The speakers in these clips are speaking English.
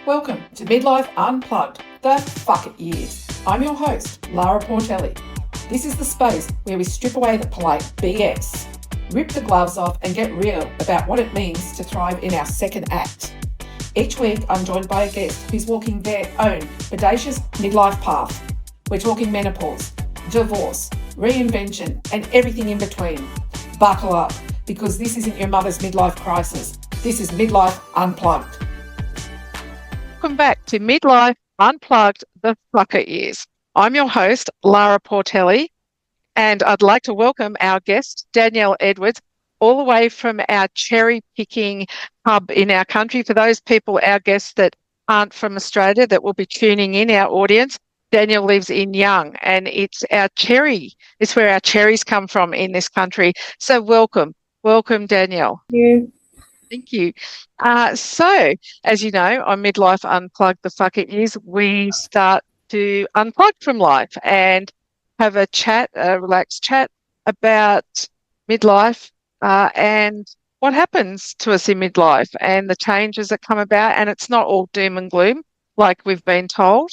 Welcome to Midlife Unplugged, the Fuck It Years. I'm your host, Lara Portelli. This is the space where we strip away the polite BS, rip the gloves off and get real about what it means to thrive in our second act. Each week, I'm joined by a guest who's walking their own bodacious midlife path. We're talking menopause, divorce, reinvention, and everything in between. Buckle up, because this isn't your mother's midlife crisis. This is Midlife Unplugged. Welcome back to Midlife Unplugged, the Fuck It Years. I'm your host, Lara Portelli, and I'd like to welcome our guest, Danyell Edwards, all the way from our cherry-picking hub in our country. For those people, our guests that aren't from Australia, that will be tuning in, our audience, Danyell lives in Young, and it's where our cherries come from in this country. So welcome, Danyell. Thank you. Thank you. So, as you know, on Midlife Unplugged, the Fuck It Years, we start to unplug from life and have a relaxed chat about midlife and what happens to us in midlife and the changes that come about. And it's not all doom and gloom like we've been told.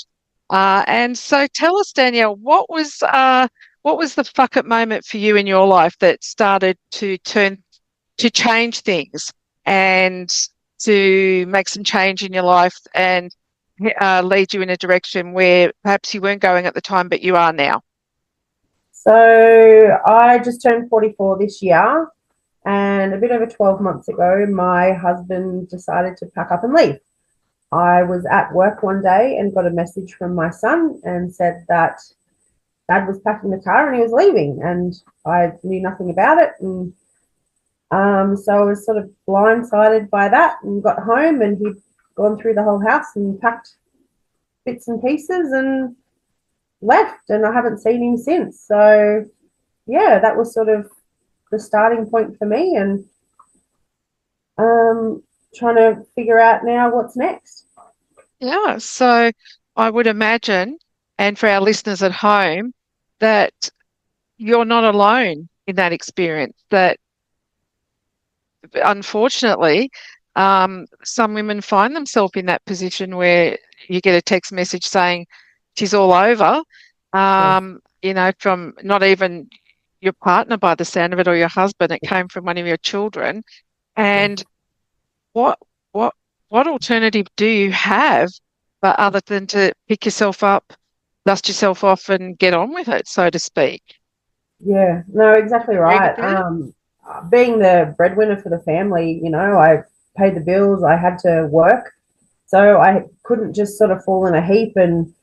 And so tell us, Danyell, what was the fuck it moment for you in your life that started to change things and to make some change in your life and lead you in a direction where perhaps you weren't going at the time, but you are now? So I just turned 44 this year, and a bit over 12 months ago, my husband decided to pack up and leave. I was at work one day and got a message from my son and said that Dad was packing the car and he was leaving, and I knew nothing about it. And so I was sort of blindsided by that and got home, and he'd gone through the whole house and packed bits and pieces and left, and I haven't seen him since. So, yeah, that was sort of the starting point for me, and trying to figure out now what's next. Yeah, so I would imagine, and for our listeners at home, that you're not alone in that experience, that unfortunately, some women find themselves in that position where you get a text message saying she's all over, from not even your partner by the sound of it or your husband. It came from one of your children. And what alternative do you have but other than to pick yourself up, dust yourself off and get on with it, so to speak? Yeah, no, exactly right. Being the breadwinner for the family, I paid the bills, I had to work. So I couldn't just sort of fall in a heap and,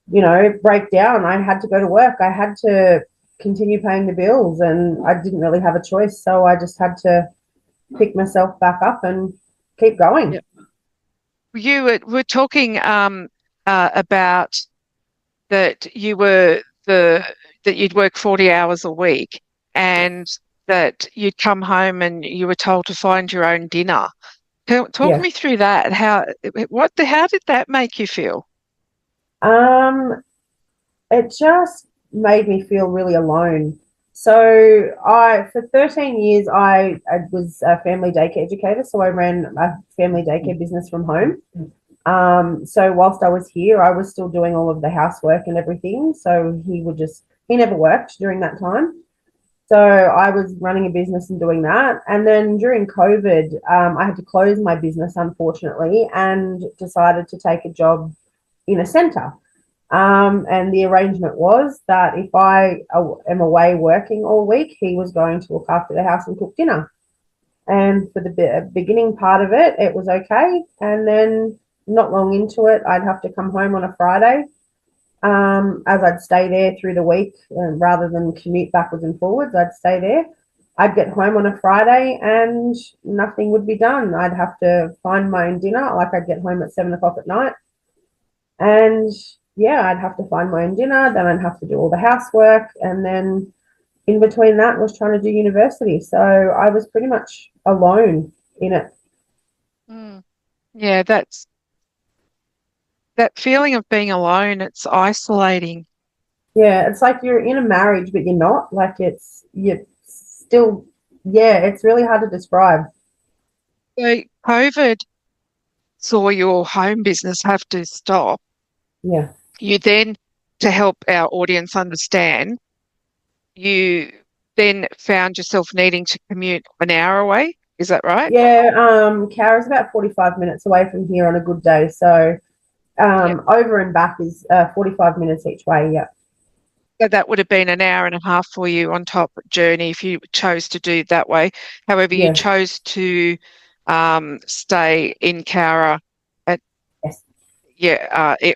break down. I had to go to work. I had to continue paying the bills, and I didn't really have a choice. So I just had to pick myself back up and keep going. Yep. You were talking about that that you'd work 40 hours a week and that you'd come home and you were told to find your own dinner. Talk me through that. How did that make you feel? It just made me feel really alone. So for 13 years, I was a family daycare educator. So I ran a family daycare business from home. So whilst I was here, I was still doing all of the housework and everything. So he never worked during that time. So I was running a business and doing that. And then during COVID, I had to close my business, unfortunately, and decided to take a job in a centre. And the arrangement was that if I am away working all week, he was going to look after the house and cook dinner. And for the beginning part of it, it was okay. And then not long into it, I'd have to come home on a Friday. As I'd stay there through the week, rather than commute backwards and forwards, I'd stay there. I'd get home on a Friday and nothing would be done. I'd have to find my own dinner. Like, I'd get home at 7:00 at night, and I'd have to find my own dinner. Then I'd have to do all the housework, and then in between that was trying to do university. So I was pretty much alone in it. Yeah, that feeling of being alone, it's isolating. Yeah, it's like you're in a marriage, but you're not. Like, you're still, it's really hard to describe. So COVID saw your home business have to stop, Yeah. you then, to help our audience understand, you then found yourself needing to commute an hour away. Is that right? Yeah, Cara's about 45 minutes away from here on a good day. So Yep. over and back is 45 minutes each way. Yeah. So that would have been an hour and a half for you on top journey if you chose to do it that way. However, you Yes. chose to stay in Cowra at Yes.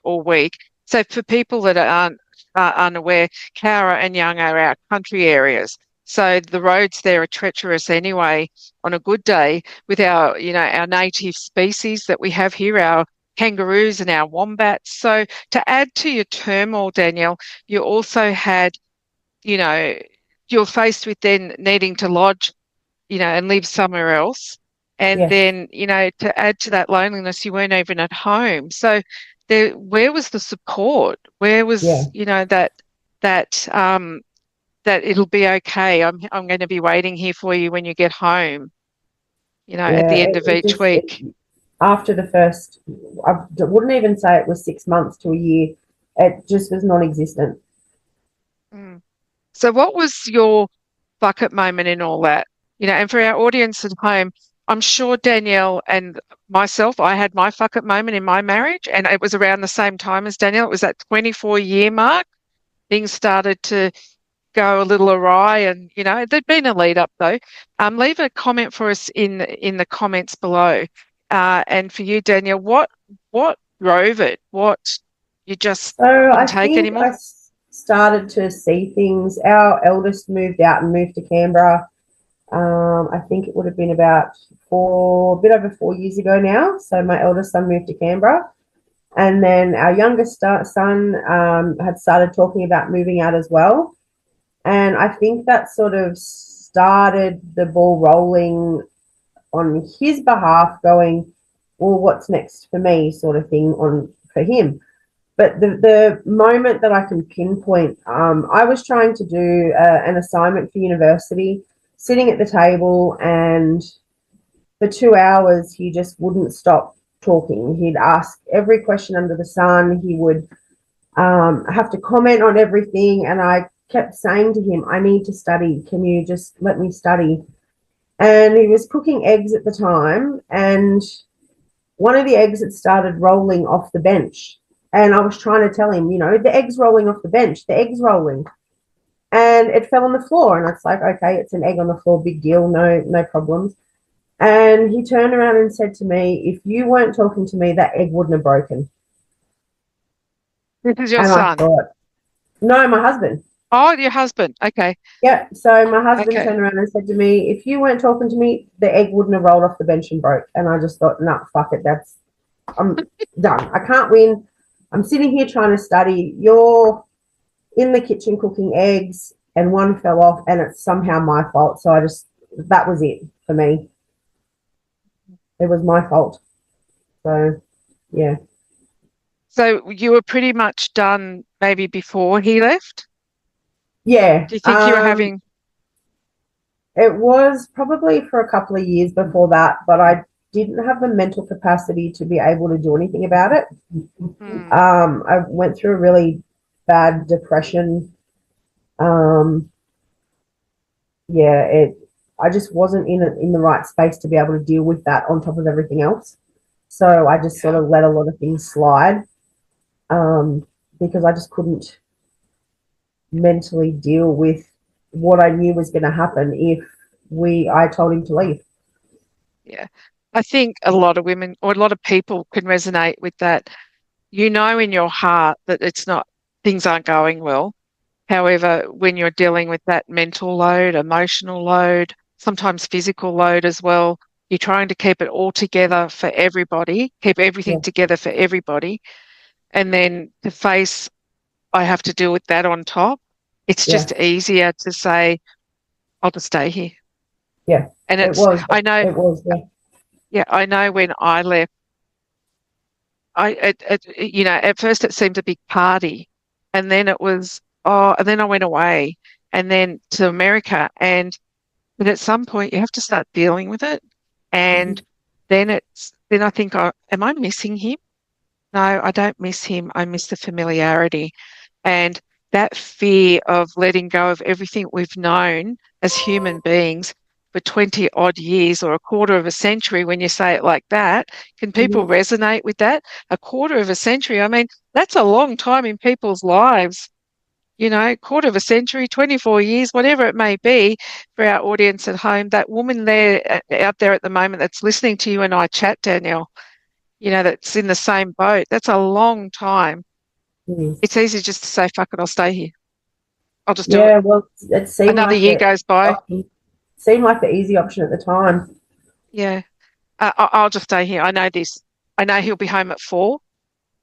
all week. So for people that aren't unaware, Cowra and Young are our country areas. So the roads there are treacherous anyway on a good day with our native species that we have here, our kangaroos and our wombats. So to add to your turmoil, Danyell, you also had, you know, you're faced with then needing to lodge, and live somewhere else. And Yes. then, to add to that loneliness, you weren't even at home. So where was the support? Where Yeah. was, that it'll be okay. I'm going to be waiting here for you when you get home, at Yeah. the end of It each just week. after the first, I wouldn't even say it was 6 months to a year. It just was non-existent. Mm. So what was your bucket moment in all that? And for our audience at home, I'm sure Danyell and myself, I had my fuck up moment in my marriage, and it was around the same time as Danyell. It was that 24-year mark. Things started to go a little awry, and there'd been a lead up though. Leave a comment for us in the comments below. And for you, Danyell, what drove it? What you just So I couldn't take think anymore? started to see things. Our eldest moved out and moved to Canberra. I think it would have been about a bit over 4 years ago now. So my eldest son moved to Canberra. And then our youngest son had started talking about moving out as well. And I think that sort of started the ball rolling on his behalf, going, well, what's next for me, sort of thing, on for him. But the moment that I can pinpoint, I was trying to do an assignment for university, sitting at the table, and for 2 hours, he just wouldn't stop talking. He'd ask every question under the sun. He would have to comment on everything. And I kept saying to him, I need to study. Can you just let me study? And he was cooking eggs at the time. And one of the eggs had started rolling off the bench. And I was trying to tell him, the egg's rolling off the bench, the egg's rolling. And it fell on the floor. And it's like, okay, it's an egg on the floor, big deal, no problems. And he turned around and said to me, if you weren't talking to me, that egg wouldn't have broken. This is your And I son. thought, no, my husband. Oh, your husband. Okay. Yeah. So my husband Okay. turned around and said to me, if you weren't talking to me, the egg wouldn't have rolled off the bench and broke. And I just thought, nah, fuck it. I'm done. I can't win. I'm sitting here trying to study. You're in the kitchen cooking eggs and one fell off and it's somehow my fault. So that was it for me. It was my fault. So, yeah. So you were pretty much done maybe before he left? Yeah. Do you think you were having... It was probably for a couple of years before that, but I didn't have the mental capacity to be able to do anything about it. I went through a really bad depression. I just wasn't in the right space to be able to deal with that on top of everything else. So I just sort of let a lot of things slide because I just couldn't mentally deal with what I knew was going to happen if I told him to leave. Yeah. I think a lot of women or a lot of people can resonate with that. In your heart that things aren't going well. However, when you're dealing with that mental load, emotional load, sometimes physical load as well, you're trying to keep it all together for everybody, keep everything Yeah. together for everybody. And then to face, I have to deal with that on top. It's Yeah. just easier to say, I'll just stay here. Yeah. And It was. I know, It was. Yeah. yeah, I know when I left, at first it seemed a big party, and then it was, and then I went away, and then to America, but at some point you have to start dealing with it, and then then I think, am I missing him? No, I don't miss him. I miss the familiarity. And that fear of letting go of everything we've known as human beings for 20 odd years or a quarter of a century, when you say it like that, can people Mhm. resonate with that? A quarter of a century. I mean, that's a long time in people's lives. Quarter of a century, 24 years, whatever it may be for our audience at home. That woman there out there at the moment that's listening to you and I chat, Danyell, that's in the same boat. That's a long time. It's Yes. easy just to say, fuck it, I'll stay here. I'll just do it. Yeah, well, it seemed Another like year goes by. the easy option at the time. Yeah. I'll just stay here. I know this. I know he'll be home at 4.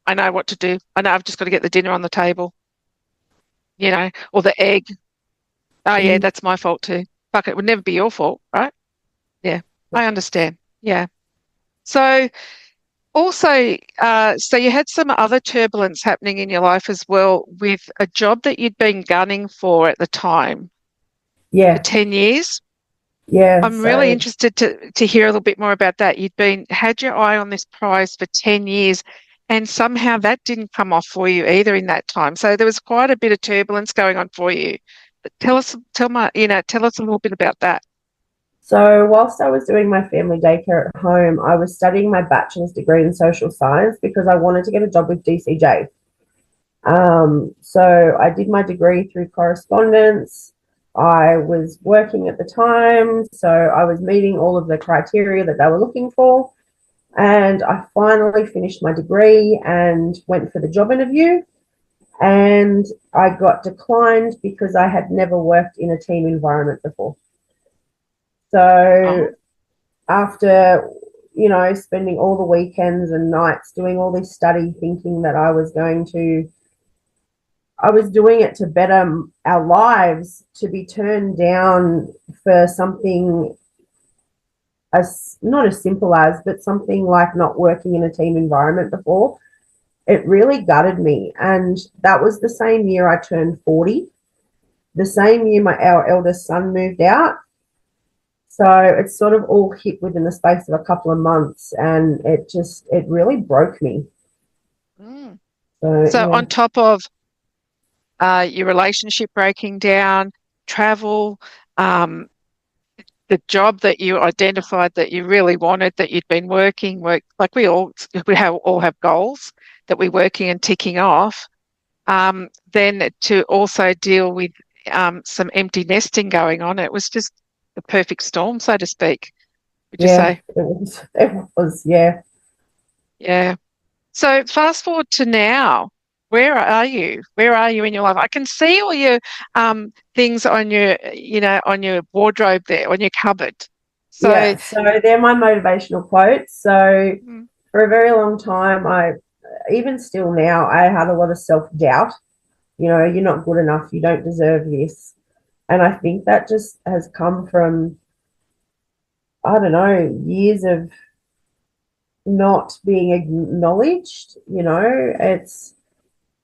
I know what to do. I know I've just got to get the dinner on the table, or the egg. Oh, yeah, Mm. that's my fault too. Fuck it. It would never be your fault, right? Yeah, I understand. Yeah. So also, so you had some other turbulence happening in your life as well with a job that you'd been gunning for at the time for Yeah, 10 years. yeah. I'm really So interested to hear a little bit more about that. Had your eye on this prize for 10 years, and somehow that didn't come off for you either in that time. So there was quite a bit of turbulence going on for you. But tell us a little bit about that. So, whilst I was doing my family daycare at home, I was studying my bachelor's degree in social science because I wanted to get a job with DCJ. So, I did my degree through correspondence. I was working at the time, so I was meeting all of the criteria that they were looking for. And I finally finished my degree and went for the job interview. And I got declined because I had never worked in a team environment before. So Oh, after spending all the weekends and nights doing all this study, thinking that I was doing it to better our lives, to be turned down for something as not as simple as, but something like not working in a team environment before, it really gutted me. And that was the same year I turned 40, the same year our eldest son moved out. So it sort of all hit within the space of a couple of months, and it really broke me. mm. So So yeah, on top of your relationship breaking down, travel, um, the job that you identified that you really wanted, that you'd been like all have goals that we're working and ticking off. Then to also deal with some empty nesting going on, it was just the perfect storm, so to speak. Would you yeah, say? yeah. Yeah. So fast forward to now. Where are you? Where are you in your life? I can see all your things on your wardrobe there, on your cupboard. So, Yeah, so they're my motivational quotes. So mm, for a very long time, even still now, I had a lot of self doubt. You're not good enough. You don't deserve this. And I think that just has come from, I don't know, years of not being acknowledged. It's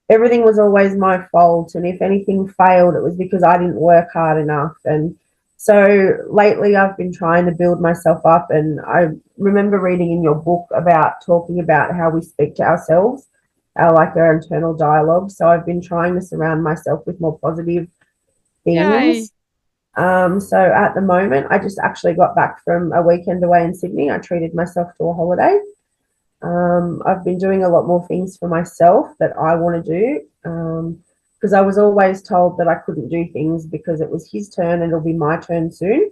everything was always my fault. And if anything failed, it was because I didn't work hard enough. And so lately, I've been trying to build myself up. And I remember reading in your book about talking about how we speak to ourselves, our internal dialogue. So I've been trying to surround myself with more positive yay. things. So at the moment, I just actually got back from a weekend away in Sydney. I treated myself to a holiday. I've been doing a lot more things for myself that I want to do, because I was always told that I couldn't do things because it was his turn and it'll be my turn soon.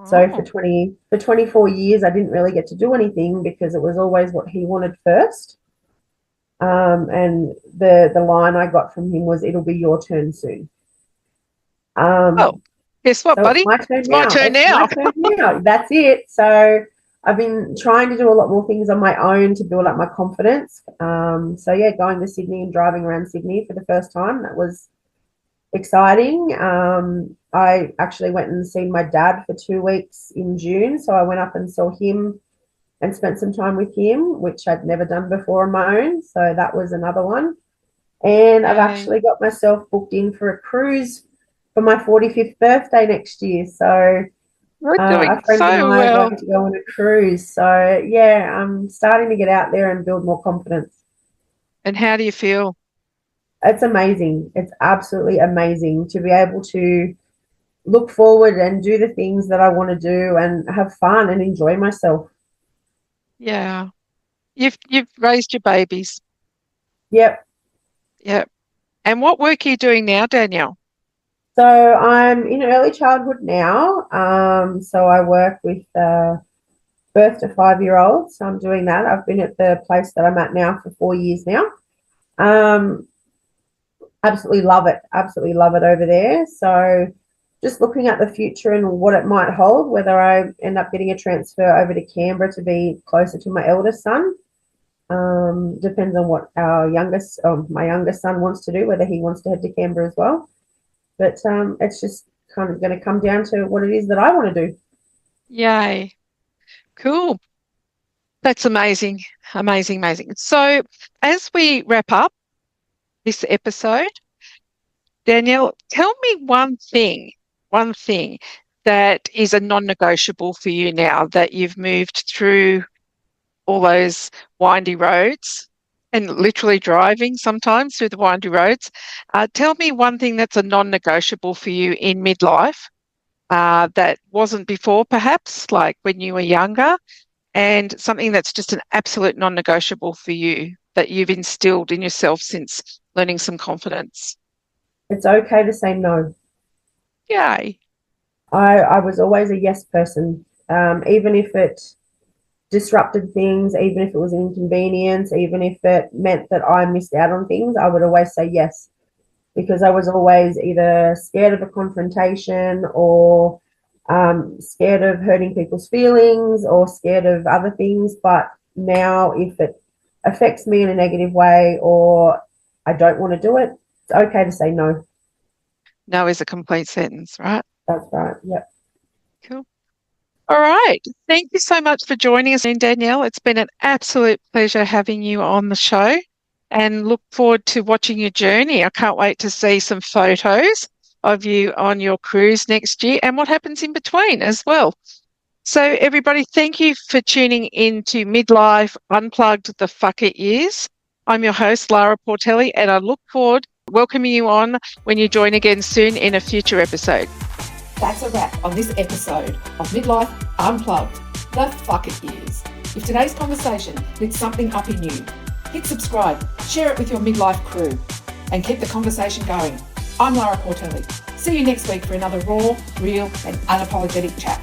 So Oh, 24 years, I didn't really get to do anything because it was always what he wanted first. And the line I got from him was, "It'll be your turn soon." well, Um, guess what, So it's buddy? my turn It's my now. turn It's my now. turn now. That's it. So I've been trying to do a lot more things on my own to build up my confidence. So yeah, going to Sydney and driving around Sydney for the first time, that was exciting. I actually went and seen my dad for 2 weeks in June. So I went up and saw him and spent some time with him, which I'd never done before on my own. So that was another one. And I've Yay. actually got myself booked in for a cruise for my 45th birthday next year. So You're doing A friend and so I are well. going to go on a cruise. So, yeah, I'm starting to get out there and build more confidence. And how do you feel? It's amazing. It's absolutely amazing to be able to look forward and do the things that I want to do and have fun and enjoy myself. Yeah. You've raised your babies. Yep. Yeah. And what work are you doing now, Danyell? So I'm in early childhood now. So I work with birth to 5 year olds. So I'm doing that. I've been at the place that I'm at now for 4 years now. Um, Absolutely love it. Absolutely love it over there. So just looking at the future and what it might hold, whether I end up getting a transfer over to Canberra to be closer to my eldest son. Depends on what my youngest son wants to do, whether he wants to head to Canberra as well. But it's just kind of going to come down to what it is that I want to do. Yay. Cool. That's amazing. Amazing, amazing. So as we wrap up this episode, Danyell, tell me one thing that is a non-negotiable for you now that you've moved through all those windy roads and literally driving sometimes through the windy roads. Tell me one thing that's a non-negotiable for you in midlife that wasn't before, perhaps, like when you were younger, and something that's just an absolute non-negotiable for you that you've instilled in yourself since learning some confidence. It's okay to say no. Yay. I was always a yes person, even if it disrupted things, even if it was an inconvenience, even if it meant that I missed out on things, I would always say yes because I was always either scared of a confrontation or scared of hurting people's feelings or scared of other things. But now, if it affects me in a negative way or I don't want to do it, it's okay to say no. No is a complete sentence, right? That's right. Yep. Cool. All right. Thank you so much for joining us, Danyell. It's been an absolute pleasure having you on the show and look forward to watching your journey. I can't wait to see some photos of you on your cruise next year and what happens in between as well. So, everybody, thank you for tuning in to Midlife Unplugged the Fuck It Years. I'm your host, Lara Portelli, and I look forward to welcoming you on when you join again soon in a future episode. That's a wrap on this episode of Midlife Unplugged, the Fuck It Years. If today's conversation lit something up in you, hit subscribe, share it with your midlife crew, and keep the conversation going. I'm Lara Portelli. See you next week for another raw, real, and unapologetic chat.